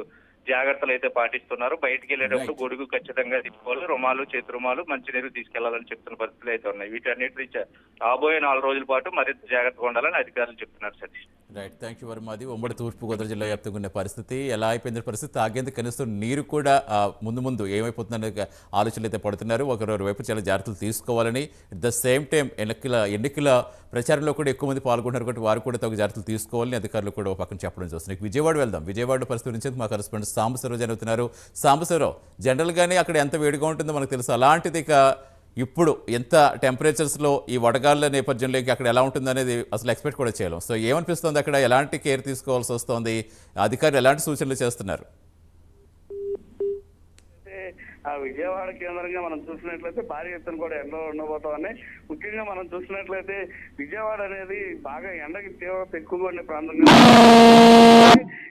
జాగ్రత్తలు అయితే పాటిస్తున్నారు. బయటికి వెళ్ళేటప్పుడు గొడుగు ఖచ్చితంగా తీసుకోవాలి, రుమాలు, చేతి రుమాలు, మంచినీరు తీసుకెళ్లాలని చెప్తున్న పరిస్థితులు అయితే ఉన్నాయి. వీటన్నిటి రీత్యా రాబోయే 4 రోజుల పాటు మరింత జాగ్రత్తగా ఉండాలని అధికారులు చెప్తున్నారు. Satish, right, thank you Varma. అది ఉమ్మడి తూర్పుగోదావరి జిల్లా వ్యాప్తంగా ఉన్న పరిస్థితి ఎలా అయిపోయింది పరిస్థితి, తాగేందుకు కనీసం నీరు కూడా ముందు ఏమైపోతుందనే ఆలోచనలు అయితే పడుతున్నారు. ఒకరి వైపు చాలా జాగ్రత్తలు తీసుకోవాలని, అట్ ద సేమ్ టైం ఎన్నికల ప్రచారంలో కూడా ఎక్కువ మంది పాల్గొంటున్నారు కాబట్టి వారు కూడా తగు జాగ్రత్తలు తీసుకోవాలని అధికారులు కూడా ఒక పక్కన చెప్పడం చూస్తున్నారు. విజయవాడ వెళ్దాం. విజయవాడ పరిస్థితి గురించి మా కరెస్పాండెంట్ సాంబశివరావు జరుగుతున్నారు. సాంబశివరావు, జనరల్గానే అక్కడ ఎంత వేడిగా ఉంటుందో మనకు తెలుసు, అలాంటిది ఇక ఇప్పుడు ఎంత టెంపరేచర్స్లో ఈ వడగాళ్ళ నేపథ్యంలో అక్కడ ఎలా ఉంటుంది అనేది అసలు ఎక్స్పెక్ట్ కూడా చేయలేం. సో ఏమనిపిస్తుంది, అక్కడ ఎలాంటి కేర్ తీసుకోవాల్సి వస్తుంది, అధికారులు ఎలాంటి సూచనలు చేస్తున్నారు? విజయవాడ కేంద్రంగా మనం చూసినట్లయితే భారీ ఎత్తున కూడా ఎండలో ఉండబోతామని, ముఖ్యంగా మనం చూసినట్లయితే విజయవాడ అనేది బాగా ఎండకి తీవ్రత ఎక్కువగా ఉండే ప్రాంతంగా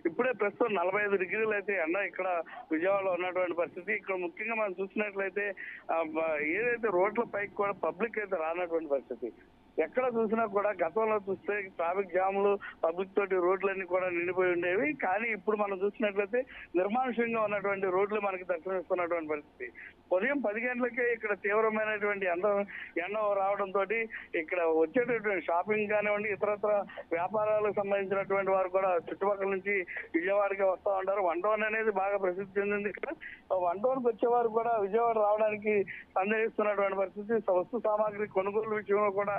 ఇప్పుడే ప్రస్తుతం 45 డిగ్రీలు అయితే ఎండ ఇక్కడ విజయవాడలో ఉన్నటువంటి పరిస్థితి. ఇక్కడ ముఖ్యంగా మనం చూసినట్లయితే ఏదైతే రోడ్ల పైకి కూడా పబ్లిక్ అయితే రానటువంటి పరిస్థితి. ఎక్కడ చూసినా కూడా గతంలో చూస్తే ట్రాఫిక్ జాములు, పబ్లిక్ తోటి రోడ్లన్నీ కూడా నిండిపోయి ఉండేవి. కానీ ఇప్పుడు మనం చూసినట్లయితే నిర్మానుష్యంగా ఉన్నటువంటి రోడ్లు మనకి దర్శనమిస్తున్నటువంటి పరిస్థితి. ఉదయం 10 గంటలకే ఇక్కడ తీవ్రమైనటువంటి ఎండ రావడంతో ఇక్కడ వచ్చేటటువంటి షాపింగ్ కానివ్వండి, ఇతరత్ర వ్యాపారాలకు సంబంధించినటువంటి వారు కూడా చుట్టుపక్కల నుంచి విజయవాడకి వస్తూ ఉంటారు. వన్ టౌన్ అనేది బాగా ప్రసిద్ధి చెందింది. ఇక్కడ వన్ టౌన్కి వచ్చేవారు కూడా విజయవాడ రావడానికి సందేహిస్తున్నటువంటి పరిస్థితి. వస్తు సామాగ్రి కొనుగోలు విషయంలో కూడా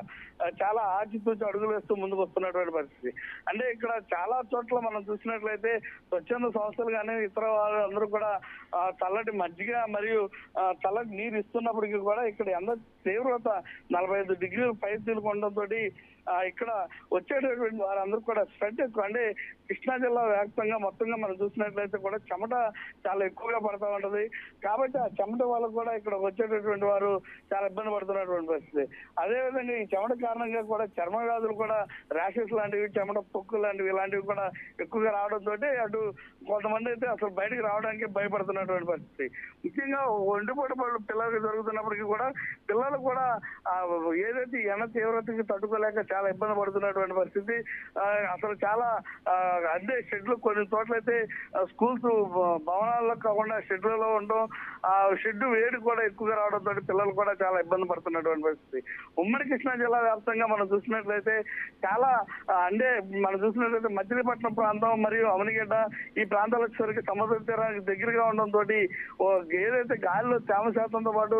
చాలా ఆచితూచి అడుగులు వేస్తూ ముందుకు వస్తున్నటువంటి పరిస్థితి. అంటే ఇక్కడ చాలా చోట్ల మనం చూసినట్లయితే స్వచ్ఛంద సంస్థలు కానీ ఇతర వాళ్ళు అందరూ కూడా చల్లటి మజ్జిగ మరియు చల్లటి నీరు ఇస్తున్నప్పటికీ కూడా ఇక్కడ ఎండ తీవ్రత 45 డిగ్రీలు పై తీలుకోవడంతో ఇక్కడ వచ్చేటటువంటి వారందరూ కూడా స్వెట్ ఎక్కువ. అంటే కృష్ణా జిల్లా వ్యాప్తంగా మొత్తంగా మనం చూసినట్లయితే కూడా చెమట చాలా ఎక్కువగా పడతా ఉంటది. కాబట్టి ఆ చెమట వల్ల కూడా ఇక్కడ వచ్చేటటువంటి వారు చాలా ఇబ్బంది పడుతున్నటువంటి పరిస్థితి. అదేవిధంగా ఈ చెమట కారణంగా కూడా చర్మ వ్యాధులు కూడా, ర్యాషెస్ లాంటివి, చెమట పొక్కు లాంటివి ఇలాంటివి కూడా ఎక్కువగా రావడంతో అటు కొంతమంది అయితే అసలు బయటకు రావడానికి భయపడుతున్నటువంటి పరిస్థితి. ముఖ్యంగా ఒంటిపూట పిల్లలకి జరుగుతున్నప్పటికీ కూడా పిల్లలు కూడా ఏదైతే ఎండ తీవ్రతకి తట్టుకోలేక చాలా ఇబ్బంది పడుతున్నటువంటి పరిస్థితి. అసలు చాలా అదే షెడ్లు కొన్ని చోట్లయితే స్కూల్స్ భవనాల్లో కాకుండా షెడ్లలో ఉండడం, ఆ షెడ్ వేడి కూడా ఎక్కువగా రావడంతో పిల్లలు కూడా చాలా ఇబ్బంది పడుతున్నటువంటి పరిస్థితి. ఉమ్మడి కృష్ణా జిల్లా వ్యాప్తంగా మనం చూసినట్లయితే చాలా అంటే మనం చూసినట్లయితే మచిలీపట్నం ప్రాంతం మరియు అవనిగడ్డ ఈ ప్రాంతాలకు సరికి సముద్ర తీరానికి దగ్గరగా ఉండడంతో ఏదైతే గాలిలో తేమ శాతంతో పాటు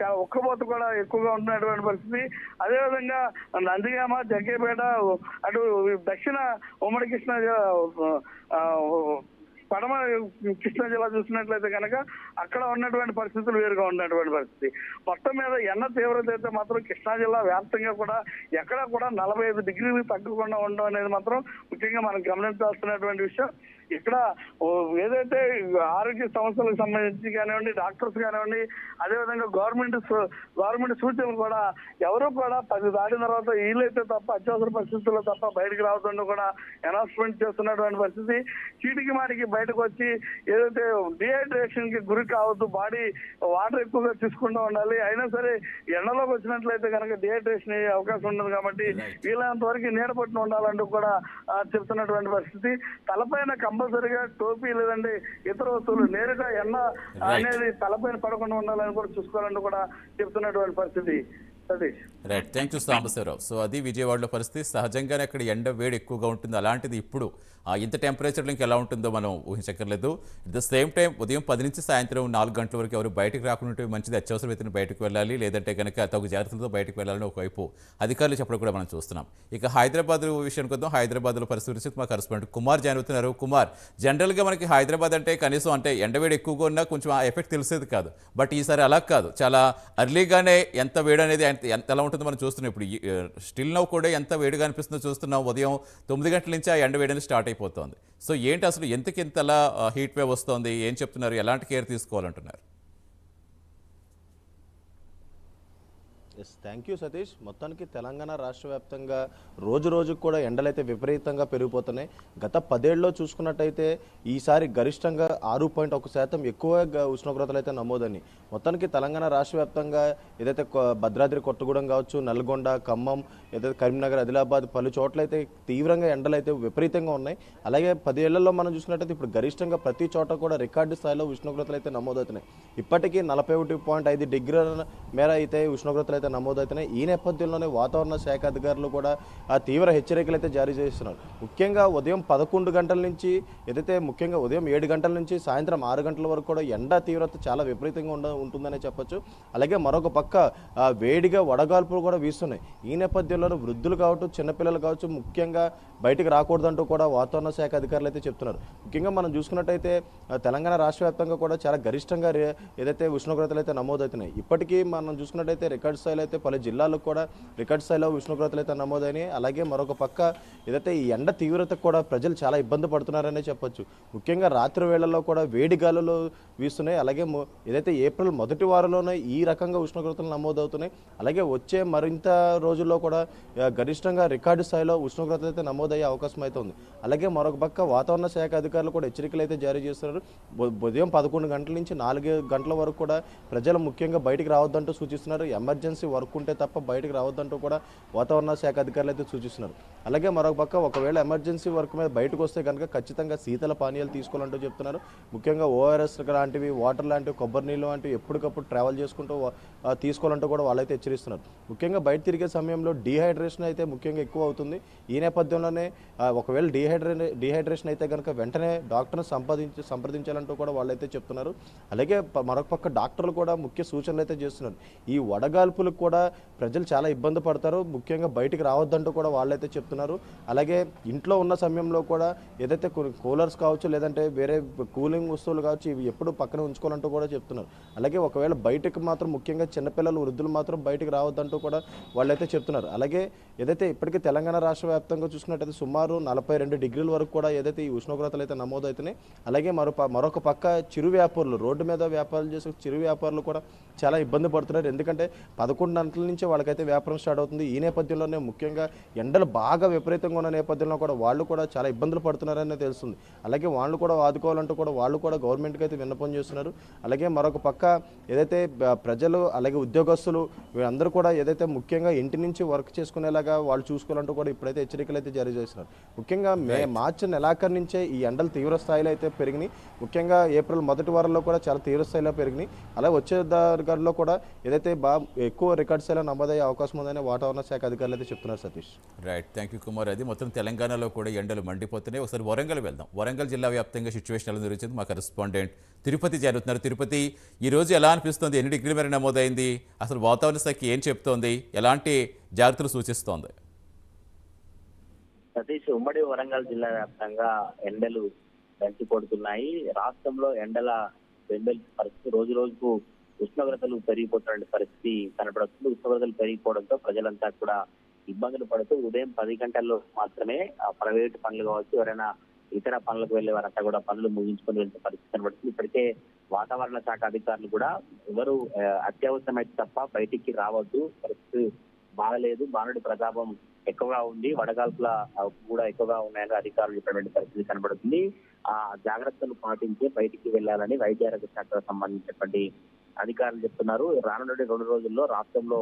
చాలా ఉక్కబోత కూడా ఎక్కువగా ఉంటున్నటువంటి పరిస్థితి. అదేవిధంగా నందిగామ, జగ్గేపేట, అటు దక్షిణ ఉమ్మడి కృష్ణా పడమ కృష్ణా జిల్లా చూసినట్లయితే కనుక అక్కడ ఉన్నటువంటి పరిస్థితులు వేరుగా ఉన్నటువంటి పరిస్థితి. మొత్తం మీద ఎండ తీవ్రత అయితే మాత్రం కృష్ణా జిల్లా వ్యాప్తంగా కూడా ఎక్కడ కూడా 45 డిగ్రీలు తగ్గకుండా ఉండడం అనేది మాత్రం ముఖ్యంగా మనం గమనించాల్సినటువంటి విషయం. ఇక్కడ ఏదైతే ఆరోగ్య సమస్యలకు సంబంధించి కానివ్వండి, డాక్టర్స్ కానివ్వండి, అదేవిధంగా గవర్నమెంట్ సూచనలు కూడా ఎవరు కూడా 10 దాటిన తర్వాత వీలైతే తప్ప అత్యవసర పరిస్థితుల్లో తప్ప బయటకు రావద్దని కూడా అనౌన్స్మెంట్ చేస్తున్నటువంటి పరిస్థితి. చీటికి మాటికి బయటకు వచ్చి ఏదైతే డిహైడ్రేషన్ కి గురి కావద్దు, బాడీ వాటర్ ఎక్కువగా తీసుకుంటూ ఉండాలి. అయినా సరే ఎండలోకి వచ్చినట్లయితే కనుక డిహైడ్రేషన్ అయ్యే అవకాశం ఉండదు కాబట్టి వీలైనంత వరకు నీడ పట్టున ఉండాలంటూ కూడా చెప్తున్నటువంటి పరిస్థితి. తలపైన కంపల్సరిగా టోపీ లేదంటే ఇతర వస్తువులు నేరుగా ఎండ అనేది తలపైన పడకుండా ఉండాలని కూడా చూసుకోవాలని కూడా చెప్తున్నటువంటి పరిస్థితి. Satish, right, thank you Sambasivarao. So అది విజయవాడలో పరిస్థితి. సహజంగానే అక్కడ ఎండ వేడి ఎక్కువగా ఉంటుంది. అలాంటిది ఇప్పుడు ఇంత టెంపరేచర్లో ఇంకా ఎలా ఉంటుందో మనం ఊహించక్కర్లేదు. అట్ ద సేమ్ టైం ఉదయం 10 నుంచి సాయంత్రం 4 గంటల వరకు ఎవరు బయటకు రాకుండా మంచిది, అత్యవసరమైతే బయటకు వెళ్ళాలి, లేదంటే కనుక తగు జాగ్రత్తలతో బయటకు వెళ్ళాలని ఒకవైపు అధికారులు చెప్పడం కూడా మనం చూస్తున్నాం. ఇక హైదరాబాద్ విషయానికి వద్దాం. హైదరాబాద్లో పరిస్థితి గురించి మా కరెస్పాండెంట్ కుమార్ జాయిన్ అవుతున్నారు. కుమార్, జనరల్గా మనకి హైదరాబాద్ అంటే కనీసం అంటే ఎండవేడి ఎక్కువగా ఉన్నా కొంచెం ఆ ఎఫెక్ట్ తెలిసేది కాదు. బట్ ఈసారి అలా కాదు, చాలా అర్లీగానే ఎంత వేడి అనేది ఎంత ఎలా ఉంటుందో మనం చూస్తున్నాం. ఇప్పుడు స్టిల్ నౌ కూడా ఎంత వేడిగా అనిపిస్తుందో చూస్తున్నాం. ఉదయం 9 గంటల నుంచి ఆ ఎండ వేడి స్టార్ట్ అయిపోతుంది. సో ఏంటి అసలు ఎంతలా హీట్ వేవ్ వస్తుంది, ఏం చెప్తున్నారు, ఎలాంటి కేర్ తీసుకోవాలంటున్నారు? Thank you Satish. మొత్తానికి తెలంగాణ రాష్ట్ర వ్యాప్తంగా రోజు రోజుకు కూడా ఎండలైతే విపరీతంగా పెరిగిపోతున్నాయి. గత 10 ఏళ్ళలో చూసుకున్నట్టయితే ఈసారి గరిష్టంగా 6.1% ఎక్కువ ఉష్ణోగ్రతలు అయితే నమోదని. మొత్తానికి తెలంగాణ రాష్ట్ర వ్యాప్తంగా ఏదైతే భద్రాద్రి కొత్తగూడెం కావచ్చు, నల్గొండ, ఖమ్మం, ఏదైతే కరీంనగర్, ఆదిలాబాద్ పలు చోట్లయితే తీవ్రంగా ఎండలు అయితే విపరీతంగా ఉన్నాయి. అలాగే 10 ఏళ్లలో మనం చూసుకున్నట్టయితే ఇప్పుడు గరిష్టంగా ప్రతి చోట కూడా రికార్డు స్థాయిలో ఉష్ణోగ్రతలు అయితే నమోదవుతున్నాయి. ఇప్పటికీ 41.5 డిగ్రీల మేర అయితే ఉష్ణోగ్రతలు అయితే నమోదవుతున్నాయి. ఈ నేపథ్యంలోనే వాతావరణ శాఖ అధికారులు కూడా తీవ్ర హెచ్చరికలు అయితే జారీ చేస్తున్నారు. ముఖ్యంగా ఉదయం 11 గంటల నుంచి ముఖ్యంగా ఉదయం 7 గంటల నుంచి సాయంత్రం 6 గంటల వరకు కూడా ఎండ తీవ్రత చాలా విపరీతంగా ఉంటుందనే చెప్పొచ్చు. అలాగే మరొక పక్క వేడిగా వడగాల్పులు కూడా వీస్తున్నాయి. ఈ నేపథ్యంలో వృద్ధులు కావచ్చు, చిన్నపిల్లలు కావచ్చు ముఖ్యంగా బయటికి రాకూడదంటూ కూడా వాతావరణ శాఖ అధికారులు అయితే చెప్తున్నారు. ముఖ్యంగా మనం చూసుకున్నట్టయితే తెలంగాణ రాష్ట్ర వ్యాప్తంగా కూడా చాలా గరిష్టంగా ఏదైతే ఉష్ణోగ్రతలు అయితే నమోదవుతున్నాయి. ఇప్పటికీ మనం చూసుకున్నట్టయితే రికార్డు స్థాయిలో అయితే పలు జిల్లాలకు కూడా రికార్డు స్థాయిలో ఉష్ణోగ్రతలు అయితే నమోదైనాయి. అలాగే మరొక పక్క ఏదైతే ఈ ఎండ తీవ్రతకు కూడా ప్రజలు చాలా ఇబ్బంది పడుతున్నారనే చెప్పొచ్చు. ముఖ్యంగా రాత్రి వేళల్లో కూడా వేడి గాలులు వీస్తున్నాయి. అలాగే ఏదైతే ఏప్రిల్ మొదటి వారంలోనే ఈ రకంగా ఉష్ణోగ్రతలు నమోదవుతున్నాయి. అలాగే వచ్చే మరింత రోజుల్లో కూడా గరిష్టంగా రికార్డు స్థాయిలో ఉష్ణోగ్రతలు అయితే నమోదయ్యే అవకాశం అయితే ఉంది. అలాగే మరొక పక్క వాతావరణ శాఖ అధికారులు కూడా హెచ్చరికలు అయితే జారీ చేస్తున్నారు. ఉదయం 11 గంటల నుంచి 4 గంటల వరకు కూడా ప్రజలు ముఖ్యంగా బయటికి రావద్దంటూ సూచిస్తున్నారు. ఎమర్జెన్సీ వర్క్ ఉంటే తప్ప బయటకు రావద్దంటూ కూడా వాతావరణ శాఖ అధికారులు అయితే సూచిస్తున్నారు. అలాగే మరొక పక్క ఒకవేళ ఎమర్జెన్సీ వర్క్ మీద బయటకు వస్తే కనుక ఖచ్చితంగా శీతల పానీయాలు తీసుకోవాలంటూ చెప్తున్నారు. ముఖ్యంగా ఓఆర్ఎస్ లాంటివి, వాటర్ లాంటివి, కొబ్బరి నీళ్ళు లాంటివి ఎప్పటికప్పుడు ట్రావెల్ చేసుకుంటూ తీసుకోవాలంటూ కూడా వాళ్ళైతే హెచ్చరిస్తున్నారు. ముఖ్యంగా బయట తిరిగే సమయంలో డీహైడ్రేషన్ అయితే ముఖ్యంగా ఎక్కువ అవుతుంది. ఈ నేపథ్యంలోనే ఒకవేళ డీహైడ్రేషన్ అయితే కనుక వెంటనే డాక్టర్ని సంప్రదించాలంటూ కూడా వాళ్ళైతే చెప్తున్నారు. అలాగే మరొక పక్క డాక్టర్లు కూడా ముఖ్య సూచనలు అయితే చేస్తున్నారు. ఈ వడగాల్పులకు కూడా ప్రజలు చాలా ఇబ్బంది పడతారు. ముఖ్యంగా బయటికి రావద్దంటూ కూడా వాళ్ళైతే చెప్తున్నారు. అలాగే ఇంట్లో ఉన్న సమయంలో కూడా ఏదైతే కూలర్స్ కావచ్చు, లేదంటే వేరే కూలింగ్ వస్తువులు కావచ్చు, ఇవి ఎప్పుడు పక్కన ఉంచుకోవాలంటూ కూడా చెప్తున్నారు. అలాగే ఒకవేళ బయటకు మాత్రం ముఖ్యంగా చిన్నపిల్లలు, వృద్ధులు మాత్రం బయటకు రావద్దంటూ కూడా వాళ్ళైతే చెప్తున్నారు. అలాగే ఏదైతే ఇప్పటికీ తెలంగాణ రాష్ట్ర వ్యాప్తంగా చూసుకున్నట్టయితే సుమారు 42 డిగ్రీల వరకు కూడా ఏదైతే ఈ ఉష్ణోగ్రతలు అయితే నమోదవుతున్నాయి. అలాగే మరొక పక్క చిరు వ్యాపారులు, రోడ్డు మీద వ్యాపారాలు చేసే చిరు వ్యాపారులు కూడా చాలా ఇబ్బంది పడుతున్నారు. ఎందుకంటే 11 గంటల నుంచి వాళ్ళకైతే వ్యాపారం స్టార్ట్ అవుతుంది. ఈ నేపథ్యంలోనే ముఖ్యంగా ఎండలు బాగా విపరీతంగా ఉన్న నేపథ్యంలో కూడా వాళ్ళు కూడా చాలా ఇబ్బందులు పడుతున్నారని తెలుస్తుంది. అలాగే వాళ్ళు కూడా ఆదుకోవాలంటూ కూడా వాళ్ళు కూడా గవర్నమెంట్కి అయితే విన్నపం చేస్తున్నారు. అలాగే మరొక పక్క ఏదైతే ప్రజలు అలాగే ఉద్యోగస్తులు వీళ్ళందరూ కూడా ఏదైతే ముఖ్యంగా ఇంటి నుంచి వర్క్ చేసుకునేలాగా వాళ్ళు చూసుకోవాలంటూ కూడా ఇప్పుడైతే హెచ్చరికలు అయితే జారీ చేస్తున్నారు. ముఖ్యంగా మార్చి నెలాఖరు నుంచే ఈ ఎండలు తీవ్ర స్థాయిలో అయితే పెరిగినాయి. ముఖ్యంగా ఏప్రిల్ మొదటి వారంలో కూడా చాలా తీవ్ర స్థాయిలో పెరిగినాయి. అలాగే వచ్చే దారిలో కూడా ఏదైతే ఎక్కువ రికార్డ్ స్థాయిలో నమోదయ్యే అవకాశం ఉందని వాతావరణ శాఖ అధికారులు అయితే చెప్తున్నారు. Satish right, thank you Kumar. అది మొత్తం తెలంగాణలో కూడా ఎండలు మండిపోతున్నాయి. ఒకసారి వరంగల్ వెళ్దాం. వరంగల్ జిల్లా వ్యాప్తంగా సిచ్యువేషన్ ఎలా జరుగుతుంది మా కరెస్పాండెంట్ తిరుపతి జరుగుతున్నారు. తిరుపతి, ఈరోజు ఎలా అనిపిస్తుంది? ఎన్ని డిగ్రీల మేర నమోదైంది? అసలు వాతావరణ శాఖ ఏం చెప్తోంది? ఎలాంటి జాగ్రత్తలు సూచిస్తోంది? సతీష్, ఉమ్మడి వరంగల్ జిల్లా వ్యాప్తంగా ఎండలు దంచి కొడుతున్నాయి. రాష్ట్రంలో ఎండల పరిస్థితి రోజు రోజుకు ఉష్ణోగ్రతలు పెరిగిపోతున్న పరిస్థితి కనపడుతుంది. ఉష్ణోగ్రతలు పెరిగిపోవడంతో ప్రజలంతా కూడా ఇబ్బందులు పడుతూ ఉదయం 10 గంటల్లో మాత్రమే ప్రైవేటు పనులు కావచ్చు, ఎవరైనా ఇతర పనులకు వెళ్లే వారంతా కూడా పనులు ముగించుకొని వెళ్తే పరిస్థితి కనబడుతుంది. ఇప్పటికే వాతావరణ శాఖ అధికారులు కూడా ఎవరు అత్యవసరమైతే తప్ప బయటికి రావద్దు, పరిస్థితి బాగలేదు, బాణుడి ప్రతాపం ఎక్కువగా ఉంది, వడగాల్పుల కూడా ఎక్కువగా ఉన్నాయని అధికారులు చెప్పినటువంటి పరిస్థితి కనబడుతుంది. ఆ జాగ్రత్తలు పాటించి బయటికి వెళ్లాలని వైద్య ఆరోగ్య శాఖకు సంబంధించినటువంటి అధికారులు చెప్తున్నారు. రానున్న 2 రోజుల్లో రాష్ట్రంలో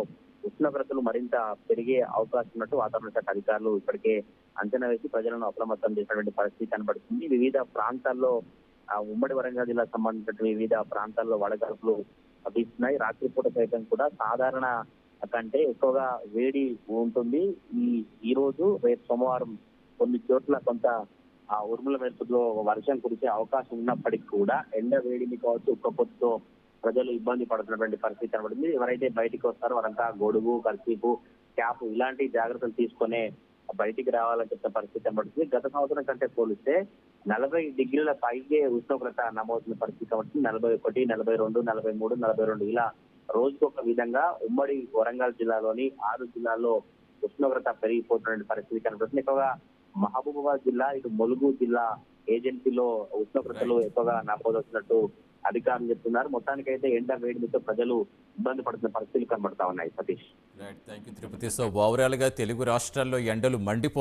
ఉష్ణోగ్రతలు మరింత పెరిగే అవకాశం ఉన్నట్టు వాతావరణ శాఖ అధికారులు ఇప్పటికే అంచనా వేసి ప్రజలను అప్రమత్తం చేసినటువంటి పరిస్థితి కనబడుతుంది. వివిధ ప్రాంతాల్లో ఉమ్మడి వరంగల్ జిల్లాకు సంబంధించిన వివిధ ప్రాంతాల్లో వడగాల్పులు వీస్తున్నాయి. రాత్రిపూట సైతం కూడా సాధారణ కంటే ఎక్కువగా వేడి ఉంటుంది. ఈ రోజు రేపు సోమవారం కొన్ని చోట్ల కొంత ఉరుముల మెరుపుతో వర్షం కురిసే అవకాశం ఉన్నప్పటికీ కూడా ఎండ వేడిని కావచ్చు, ఉక్కపోతతో ప్రజలు ఇబ్బంది పడుతున్నటువంటి పరిస్థితి కనబడింది. ఎవరైతే బయటికి వస్తారో వారంతా గొడుగు, కర్చీపు, క్యాప్ ఇలాంటి జాగ్రత్తలు తీసుకునే బయటికి రావాలని చెప్పిన పరిస్థితి కనబడుతుంది. గత సంవత్సరం కంటే పోలిస్తే 40 డిగ్రీల పైగే ఉష్ణోగ్రత నమోదున్న పరిస్థితి కనబడుతుంది. 41, 42, 43, 42 ఇలా రోజుకొక విధంగా ఉమ్మడి వరంగల్ జిల్లాలోని 6 జిల్లాల్లో ఉష్ణోగ్రత పెరిగిపోతున్న పరిస్థితి కనబడుతుంది. ఎక్కువగా మహబూబాబాద్ జిల్లా, ఇటు ములుగు జిల్లా ఏజెన్సీలో ఉష్ణోగ్రతలు ఎక్కువగా నమోదవుతున్నట్టు అధికారులు చెప్తున్నారు. మొత్తానికైతే ఎండ వేడిమితో ప్రజలు ఇబ్బంది పడుతున్న పరిస్థితులు కనబడతా ఉన్నాయి. Satish. Right, thank you Tirupati. So ఓవరాల్గా తెలుగు రాష్ట్రాల్లో ఎండలు